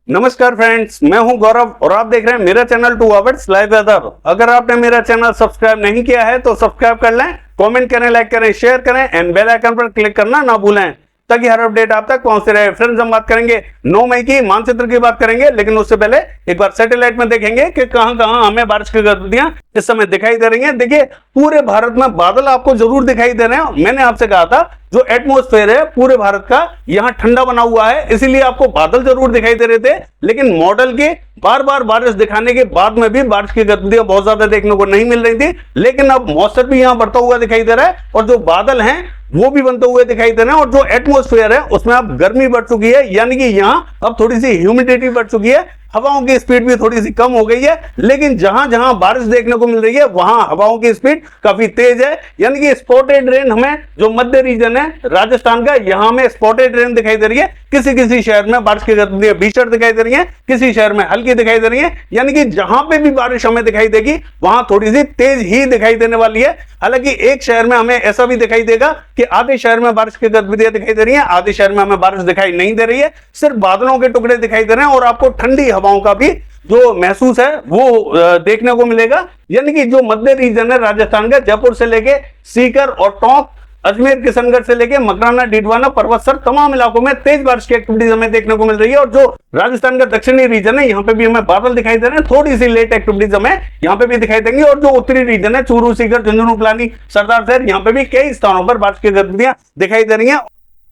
नमस्कार फ्रेंड्स, मैं हूं गौरव और आप देख रहे हैं मेरा चैनल 2 आवर्स लाइव वेदर। अगर आपने मेरा चैनल सब्सक्राइब नहीं किया है तो सब्सक्राइब कर लें, कमेंट करें, लाइक करें, शेयर करें एंड बेल आइकन पर क्लिक करना ना भूलें ताकि हर अपडेट आप तक पहुंचते रहे। फ्रेंड्स, हम बात करेंगे 9 मई की मानचित्र की बात करेंगे, लेकिन उससे पहले एक बार सैटेलाइट में देखेंगे कि कहां कहां हमें बारिश की गतिविधियां इस समय दिखाई दे रही हैं। देखिए, पूरे भारत में बादल आपको जरूर दिखाई दे रहे हैं। मैंने आपसे कहा था जो एटमॉस्फेयर है पूरे भारत का यहां ठंडा बना हुआ है, इसीलिए आपको बादल जरूर दिखाई दे रहे थे, लेकिन मॉडल के बार बार बारिश दिखाने के बाद में भी बारिश की गतिविधियां बहुत ज्यादा देखने को नहीं मिल रही थी। लेकिन अब मौसम भी यहां बढ़ता हुआ दिखाई दे रहा है और जो बादल हैं वो भी बनते हुए दिखाई दे रहे हैं और जो एटमॉस्फेयर है उसमें अब गर्मी बढ़ चुकी है, यानी कि यहां अब थोड़ी सी ह्यूमिडिटी बढ़ चुकी है, हवाओं की स्पीड भी थोड़ी सी कम हो गई है। लेकिन जहां जहां बारिश देखने को मिल रही है वहां हवाओं की स्पीड काफी तेज है, यानी कि स्पॉटेड रेन हमें जो मध्य रीजन है राजस्थान का, यहां में स्पॉटेड रेन दिखाई दे रही है। किसी किसी शहर में बारिश की गतिविधियां भीषण दिखाई दे रही है, किसी शहर में हल्की दिखाई दे रही है, यानी कि जहां पे भी बारिश हमें दिखाई देगी वहां थोड़ी सी तेज ही दिखाई देने वाली है। हालांकि एक शहर में हमें ऐसा भी दिखाई देगा कि आधे शहर में बारिश की गतिविधियां दिखाई दे रही है, आधे शहर में हमें बारिश दिखाई नहीं दे रही है, सिर्फ बादलों के टुकड़े दिखाई दे रहे हैं और आपको ठंडी हवाओं का भी जो महसूस है वो देखने को मिलेगा। यानी कि जो मध्य रीजन है राजस्थान का, जयपुर से लेके सीकर और टोंक, अजमेर, किशनगढ़ से लेके मकराना, डीडवाना, परबतसर, तमाम इलाकों में तेज बारिश की एक्टिविटीज हमें देखने को मिल रही है। और जो राजस्थान का दक्षिणी रीजन है यहाँ पे भी हमें बादल दिखाई दे रहे हैं, थोड़ी सी लेट एक्टिविटीज हमें यहाँ पे भी दिखाई देंगी। और जो उत्तरी रीजन है चूरू, सीकर, झुंझुनू, पिलानी, सरदार शहर, यहाँ पे भी कई स्थानों पर बारिश की गतिविधियां दिखाई दे रही है।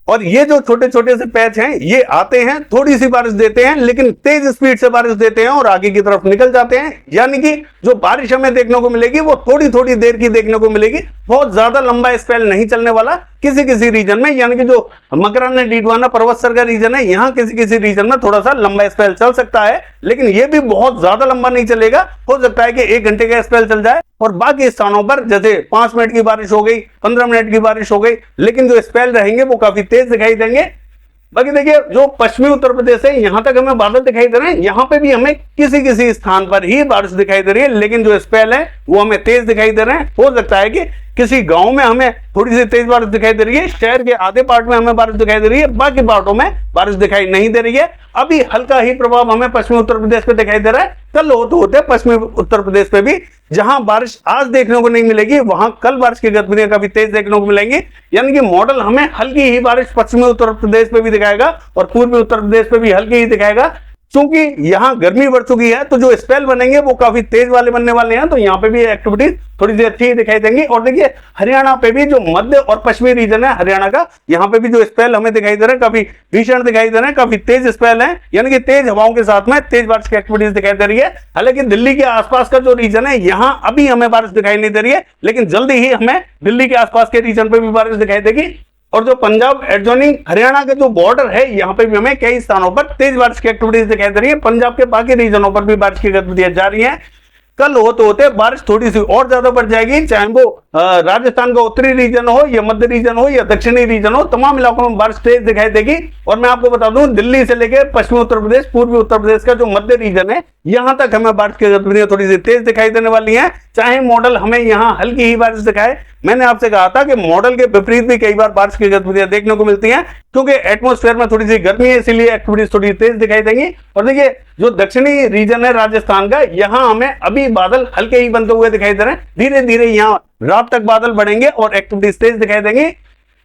और ये जो छोटे छोटे से पैच हैं ये आते हैं, थोड़ी सी बारिश देते हैं, लेकिन तेज स्पीड से बारिश देते हैं और आगे की तरफ निकल जाते हैं। यानी कि जो बारिश हमें देखने को मिलेगी वो थोड़ी थोड़ी देर की देखने को मिलेगी, बहुत ज्यादा लंबा स्पेल नहीं चलने वाला किसी किसी रीजन में। यानी कि जो मकराना, डीडवाना, परबतसर का रीजन है यहाँ किसी किसी रीजन में थोड़ा सा लंबा स्पेल चल सकता है, लेकिन ये भी बहुत ज्यादा लंबा नहीं चलेगा। हो सकता है कि 1 घंटे का स्पेल चल जाए और बाकी स्थानों पर जैसे 5 मिनट की बारिश हो गई, 15 मिनट की बारिश हो गई, लेकिन जो स्पेल रहेंगे वो काफी तेज दिखाई देंगे। बाकी देखिए, जो पश्चिमी उत्तर प्रदेश है यहां तक हमें बादल दिखाई दे रहे हैं, यहां पे भी हमें किसी किसी स्थान पर ही बारिश दिखाई दे रही है, लेकिन जो स्पेल है वो हमें तेज दिखाई दे रहे हैं। हो सकता है कि किसी गांव में हमें थोड़ी सी तेज बारिश दिखाई दे रही है, शहर के आधे पार्ट में हमें बारिश दिखाई दे रही है, बाकी पार्टों में बारिश दिखाई नहीं दे रही है। अभी हल्का ही प्रभाव हमें पश्चिमी उत्तर प्रदेश पे दिखाई दे रहा है, कल होते होते पश्चिमी उत्तर प्रदेश पे भी जहां बारिश आज देखने को नहीं मिलेगी वहां कल बारिश की गतिविधियां काफी तेज देखने को मिलेंगी। यानी कि मॉडल हमें हल्की ही बारिश पश्चिमी उत्तर प्रदेश पे भी दिखाएगा और पूर्वी उत्तर प्रदेश पे भी हल्की ही दिखाएगा। क्योंकि यहाँ गर्मी बढ़ चुकी है तो जो स्पेल बनेंगे वो काफी तेज वाले बनने वाले हैं, तो यहाँ पे भी एक्टिविटीज थोड़ी सी अच्छी दिखाई देंगी। और देखिए, हरियाणा पे भी जो मध्य और पश्चिमी रीजन है हरियाणा का, यहाँ पे भी जो स्पेल हमें दिखाई दे रहे हैं काफी भीषण दिखाई दे रहे हैं, काफी तेज स्पेल है, यानी कि तेज हवाओं के साथ में तेज बारिश की एक्टिविटीज दिखाई दे रही है। हालांकि दिल्ली के आसपास का जो रीजन है यहाँ अभी हमें बारिश दिखाई नहीं दे रही है, लेकिन जल्दी ही हमें दिल्ली के आसपास के रीजन पे भी बारिश दिखाई देगी। और जो पंजाब एडजॉइनिंग हरियाणा का जो बॉर्डर है यहाँ पे भी हमें कई स्थानों पर तेज बारिश की एक्टिविटीज दिखाई दे रही है। पंजाब के बाकी रीजनों पर भी बारिश की गतिविधियां जारी हैं। कल होते होते बारिश थोड़ी सी और ज्यादा बढ़ जाएगी, चाहे वो राजस्थान का उत्तरी रीजन हो या मध्य रीजन हो या दक्षिणी रीजन हो, तमाम इलाकों में बारिश तेज दिखाई देगी। और मैं आपको बता दूं, दिल्ली से लेकर पश्चिमी उत्तर प्रदेश, पूर्वी उत्तर प्रदेश का जो मध्य रीजन है यहां तक हमें बारिश की गतिविधियां थोड़ी सी तेज दिखाई देने वाली हैं, चाहे मॉडल हमें यहाँ हल्की ही बारिश दिखाए। मैंने आपसे कहा था कि मॉडल के विपरीत भी कई बार बारिश की गतिविधियां देखने को मिलती हैं, क्योंकि एटमॉस्फेयर में थोड़ी सी गर्मी है, इसीलिए एक्टिविटीज थोड़ी तेज दिखाई देंगी। और देखिए, जो दक्षिणी रीजन है राजस्थान का, यहाँ हमें अभी बादल हल्के ही बनते हुए दिखाई दे रहे हैं, धीरे धीरे यहाँ रात तक बादल बढ़ेंगे और एक्टिविटीज तेज दिखाई देंगी।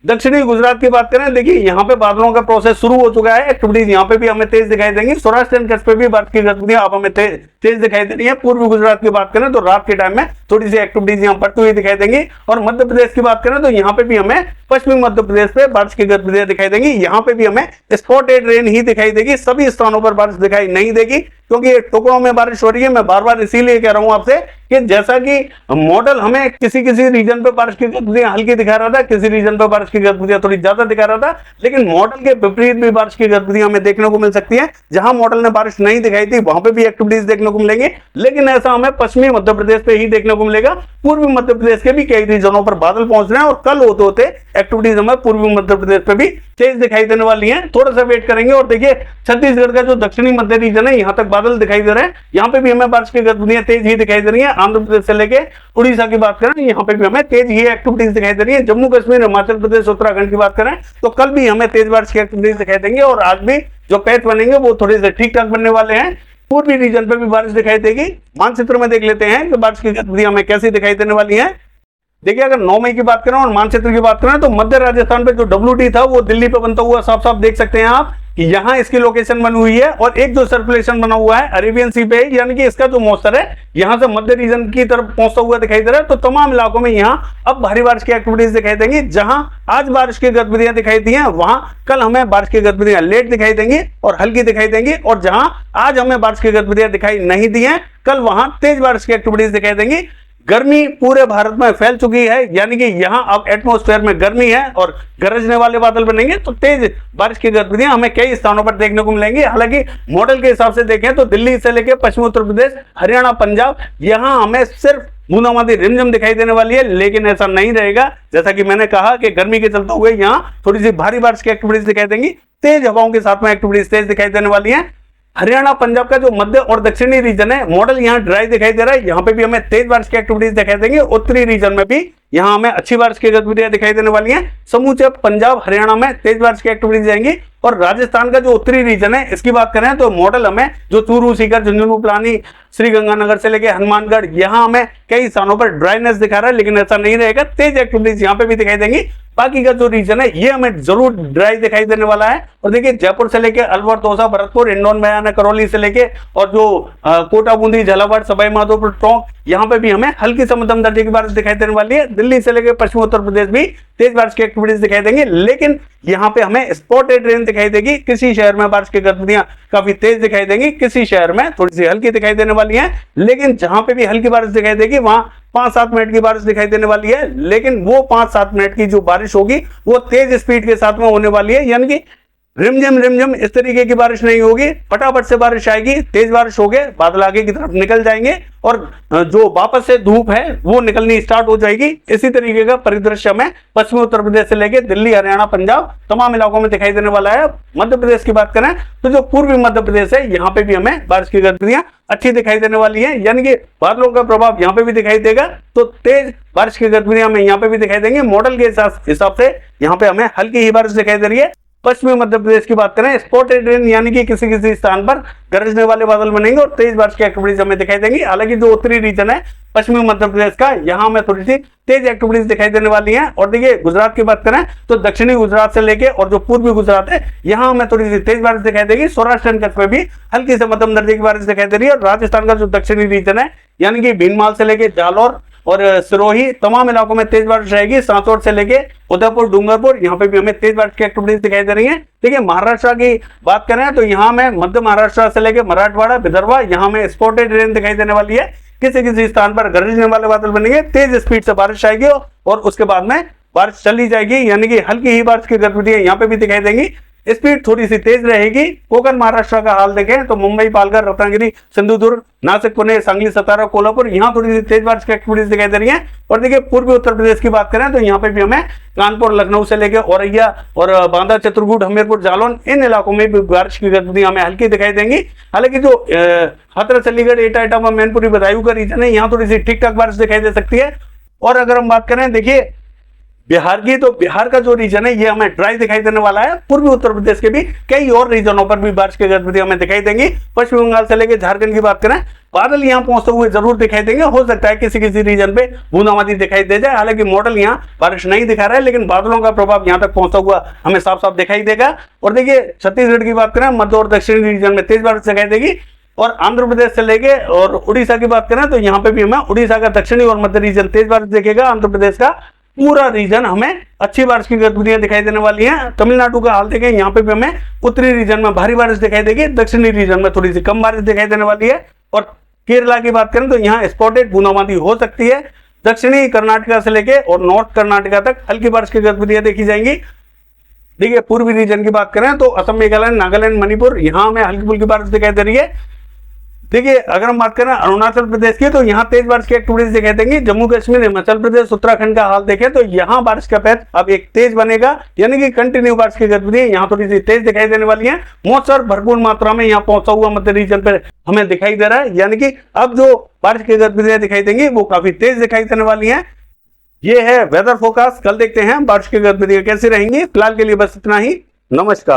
दक्षिणी गुजरात की बात करें, देखिए यहाँ पे बादलों का प्रोसेस शुरू हो चुका है, एक्टिविटीज यहाँ पे भी हमें तेज दिखाई देंगी। सौराष्ट्र एंड कच्छ पे भी बारिश की गतिविधियां अब हमें तेज दिखाई दे रही है। पूर्वी गुजरात की बात करें तो रात के टाइम में थोड़ी सी एक्टिविटीज यहाँ बढ़ती हुई दिखाई देंगी। और मध्य प्रदेश की बात करें तो यहाँ पे भी हमें पश्चिमी मध्य प्रदेश पे बारिश की गतिविधियां दिखाई देंगी, यहाँ पे भी हमें स्पॉटेड रेन ही दिखाई देगी, सभी स्थानों पर बारिश दिखाई नहीं देगी, क्योंकि ये टुकड़ों में बारिश हो रही है। मैं बार बार इसीलिए कह रहा हूं आपसे कि जैसा कि मॉडल हमें किसी किसी रीजन पे बारिश की गतिविधियां हल्की दिखा रहा था, किसी रीजन पे बारिश की गतिविधियां थोड़ी ज्यादा दिखा रहा था, लेकिन मॉडल के विपरीत भी बारिश की गतिविधियां हमें देखने को मिल सकती है। जहां मॉडल ने बारिश नहीं दिखाई थी वहां पे भी एक्टिविटीज देखने को मिलेंगे, लेकिन ऐसा हमें पश्चिमी मध्य प्रदेश पे ही देखने को मिलेगा। पूर्वी मध्य प्रदेश के भी कई रीजनों पर बादल पहुंच रहे हैं और कल होते होते एक्टिविटीज हमें पूर्वी मध्य प्रदेश पे भी तेज दिखाई देने वाली हैं। थोड़ा सा वेट करेंगे। और देखिए, छत्तीसगढ़ का जो दक्षिणी मध्य रीजन है यहाँ तक बादल दिखाई दे रहे हैं, यहाँ पे भी हमें बारिश की गतिविधियां तेज ही दिखाई दे रही है। आंध्र प्रदेश से लेके उड़ीसा की बात करें, यहाँ पे भी हमें तेज ही एक्टिविटीज दिखाई दे रही है। जम्मू कश्मीर, हिमाचल प्रदेश, उत्तराखंड की बात करें तो कल भी हमें तेज बारिश की एक्टिविटीज दिखाई देंगी और आज भी जो पैच बनेंगे वो थोड़े से ठीक ठाक बनने वाले हैं। पूर्वी रीजन पे भी बारिश दिखाई देगी। मानचित्र में देख लेते हैं कि बारिश की गतिविधियां हमें कैसी दिखाई देने वाली हैं। देखिए, अगर 9 मई की बात करें और मानचित्र की बात करें तो मध्य राजस्थान पे जो WT था वो दिल्ली पे बनता हुआ साफ साफ देख सकते हैं आप कि यहाँ इसकी लोकेशन बनी हुई है और एक जो सर्कुलेशन बना हुआ है अरेबियन सी पे, यानी कि इसका जो मॉइस्चर है यहाँ से मध्य रीजन की तरफ पहुंचता हुआ दिखाई दे रहा है। तो तमाम इलाकों में यहाँ अब भारी बारिश की एक्टिविटीज दिखाई देंगी। जहां आज बारिश की गतिविधियां दिखाई दी हैं वहां कल हमें बारिश की गतिविधियां लेट दिखाई देंगी और हल्की दिखाई देंगी, और जहां आज हमें बारिश की गतिविधियां दिखाई नहीं दी हैं कल वहां तेज बारिश की एक्टिविटीज दिखाई देंगी। गर्मी पूरे भारत में फैल चुकी है, यानी कि यहां अब एटमॉस्फेयर में गर्मी है और गरजने वाले बादल बनेंगे, तो तेज बारिश की गतिविधियां हमें कई स्थानों पर देखने को मिलेंगी। हालांकि मॉडल के हिसाब से देखें तो दिल्ली से लेकर पश्चिमी उत्तर प्रदेश, हरियाणा, पंजाब, यहां हमें सिर्फ बूंदाबांदी रिमझिम दिखाई देने वाली है। लेकिन ऐसा नहीं रहेगा, जैसा कि मैंने कहा कि गर्मी के चलते हुए यहाँ थोड़ी सी भारी बारिश की एक्टिविटीज दिखाई देंगी, तेज हवाओं के साथ में एक्टिविटीज तेज दिखाई देने वाली है। हरियाणा, पंजाब का जो मध्य और दक्षिणी रीजन है, मॉडल यहाँ ड्राई दिखाई दे रहा है, यहाँ पे भी हमें तेज बारिश की एक्टिविटीज दिखाई देंगे। उत्तरी रीजन में भी यहाँ हमें अच्छी बारिश की गतिविधियां दिखाई देने वाली हैं। समूचे पंजाब, हरियाणा में तेज बारिश की एक्टिविटीज जाएंगी। और राजस्थान का जो उत्तरी रीजन है, इसकी बात करें तो मॉडल हमें जो चूरू, सीकर, झुंझुनू, पिलानी, श्रीगंगानगर से लेकर हनुमानगढ़, यहाँ हमें कई स्थानों पर ड्राइनेस दिखा रहा है, लेकिन ऐसा नहीं रहेगा, तेज एक्टिविटीज यहाँ पे भी दिखाई देंगी। बाकी का जो रीजन है ये हमें जरूर ड्राई दिखाई देने वाला है। और देखिए, जयपुर से लेके अलवर, दौसा, भरतपुर, हिंडौन, बयाना, करौली से लेके और जो कोटा, बूंदी, झालावाड़, सवाई माधोपुर, टोंक, यहाँ पे भी हमें हल्की से मध्यम दर्जे की बारिश दिखाई देने वाली है। दिल्ली से लेकर पश्चिमी उत्तर प्रदेश भी तेज बारिश की एक्टिविटीज दिखाई देंगी, लेकिन यहाँ पे हमें स्पॉटेड रेन दिखाई देगी। किसी शहर में बारिश की गतिविधियां काफी तेज दिखाई देंगी, किसी शहर में थोड़ी सी हल्की दिखाई देने वाली है। लेकिन जहां पे भी हल्की बारिश दिखाई देगी वहां 5-7 मिनट की बारिश दिखाई देने वाली है, लेकिन वो 5-7 मिनट की जो बारिश होगी वो तेज स्पीड के साथ में होने वाली है, यानी कि रिमझिम इस तरीके की बारिश नहीं होगी। फटाफट से बारिश आएगी, तेज बारिश होगी, बादल आगे की तरफ निकल जाएंगे और जो वापस से धूप है वो निकलनी स्टार्ट हो जाएगी। इसी तरीके का परिदृश्य में पश्चिमी उत्तर प्रदेश से लेकर दिल्ली, हरियाणा, पंजाब तमाम इलाकों में दिखाई देने वाला है। मध्य प्रदेश की बात करें तो जो पूर्वी मध्य प्रदेश है यहाँ पे भी हमें बारिश की गतिविधियां अच्छी दिखाई देने वाली है, यानी कि बादलों का प्रभाव यहाँ पे भी दिखाई देगा, तो तेज बारिश की गतिविधियां हमें यहाँ पे भी दिखाई देंगी। मॉडल के हिसाब से यहाँ पे हमें हल्की ही बारिश दिखाई दे रही है। पश्चिमी मध्य प्रदेश की बात करें, स्पॉटेड रेन, यानी कि किसी किसी स्थान पर गरजने वाले बादल बनेंगे और तेज बारिश की एक्टिविटीज हमें दिखाई देंगी। हालांकि जो उत्तरी रीजन है पश्चिमी मध्य प्रदेश का, यहाँ हमें थोड़ी सी तेज एक्टिविटीज दिखाई देने वाली हैं। और देखिए, गुजरात की बात करें तो दक्षिणी गुजरात से लेके और जो पूर्वी गुजरात है यहाँ हमें थोड़ी सी तेज बारिश दिखाई देगी। सौराष्ट्र कच्छ में भी हल्की से मध्यम दर्जे की बारिश दिखाई दे रही है। राजस्थान का जो दक्षिणी रीजन है, यानी कि भीनमाल से लेके जालौर और सिरोही तमाम इलाकों में तेज बारिश रहेगी। सांचौर से लेके उदयपुर, डूंगरपुर, यहाँ पे भी हमें तेज बारिश की एक्टिविटीज दिखाई दे रही है। देखिए, महाराष्ट्र की बात करें तो यहाँ में मध्य महाराष्ट्र से लेके मराठवाड़ा, विदर्भ, यहाँ में स्पॉटेड रेन दिखाई देने वाली है। किसी किसी स्थान पर गरजने वाले बादल बनेंगे, तेज स्पीड से बारिश आएगी और उसके बाद में बारिश चली जाएगी, यानी कि हल्की ही बारिश की गतिविधियां यहाँ पे भी दिखाई देंगी। स्पीड थोड़ी सी तेज रहेगी। कोकण महाराष्ट्र का हाल देखें तो मुंबई, पालघर, रत्नागिरी, सिंधुदुर्ग, नासिक, पुणे, सांगली, सतारा, कोल्हापुर, यहाँ थोड़ी सी तेज बारिश की एक्टिविटीज दिखाई दे रही है। और देखिए, पूर्वी उत्तर प्रदेश की बात करें तो यहाँ पे भी हमें कानपुर, लखनऊ से लेकर औरैया और बांदा, चित्रकूट, हमीरपुर, जालौन, इन इलाकों में भी बारिश की गतिविधियां हमें हल्की दिखाई देंगी। हालांकि जो हाथरस, अलीगढ़, एटा, इटावा, मैनपुरी, बदायूं का रीजन है, यहाँ थोड़ी सी ठीक ठाक बारिश दिखाई दे सकती है। और अगर हम बात करें देखिए बिहार की, तो बिहार का जो रीजन है ये हमें ड्राई दिखाई देने वाला है। पूर्वी उत्तर प्रदेश के भी कई और रीजनों पर भी बारिश की गतिविधियां हमें दिखाई देंगी। पश्चिम बंगाल से लेकर झारखंड की बात करें, बादल यहाँ पहुंचते हुए जरूर दिखाई देंगे। हो सकता है किसी किसी रीजन पे बूंदाबांदी दिखाई दे जाए। हालांकि मॉडल यहाँ बारिश नहीं दिखा रहा है, लेकिन बादलों का प्रभाव यहाँ तक पहुंचता हुआ हमें साफ साफ दिखाई देगा। और देखिए, छत्तीसगढ़ की बात करें, मध्य और दक्षिणी रीजन में तेज बारिश दिखाई देगी। और आंध्र प्रदेश से लेके और उड़ीसा की बात करें तो यहाँ पे भी हमें उड़ीसा का दक्षिणी और मध्य रीजन तेज बारिश दिखेगा। आंध्र प्रदेश का पूरा रीजन हमें अच्छी बारिश की गतिविधियां दिखाई देने वाली हैं। तमिलनाडु का हाल देखें, यहाँ पे भी हमें उत्तरी रीजन में भारी बारिश दिखाई देगी, दक्षिणी रीजन में थोड़ी सी कम बारिश दिखाई देने वाली है। और केरला की बात करें तो यहाँ स्पॉटेड बूंदाबांदी हो सकती है। दक्षिणी कर्नाटका से लेके और नॉर्थ कर्नाटका तक हल्की बारिश की गतिविधियां देखी जाएंगी। देखिए, पूर्वी रीजन की बात करें तो असम, मेघालय, नागालैंड, मणिपुर, यहाँ हमें हल्की फुल्की बारिश दिखाई दे रही है। देखिए, अगर हम बात करें अरुणाचल प्रदेश की तो यहाँ तेज बारिश की एक्टिविटीज दिखाई देंगी। जम्मू कश्मीर, हिमाचल प्रदेश, उत्तराखंड का हाल देखें तो यहाँ बारिश का पैच अब एक तेज बनेगा, यानी कि कंटिन्यू बारिश की गतिविधियां यहाँ थोड़ी सी तेज दिखाई देने वाली है। मॉइस्चर भरपूर मात्रा में यहाँ पहुंचा हुआ मध्य रीजन पर हमें दिखाई दे रहा है, यानी कि अब जो बारिश की गतिविधियां दिखाई देंगी वो काफी तेज दिखाई देने वाली है। ये है वेदर फोरकास्ट। कल देखते हैं बारिश की गतिविधियां कैसी रहेंगी। फिलहाल के लिए बस इतना ही। नमस्कार।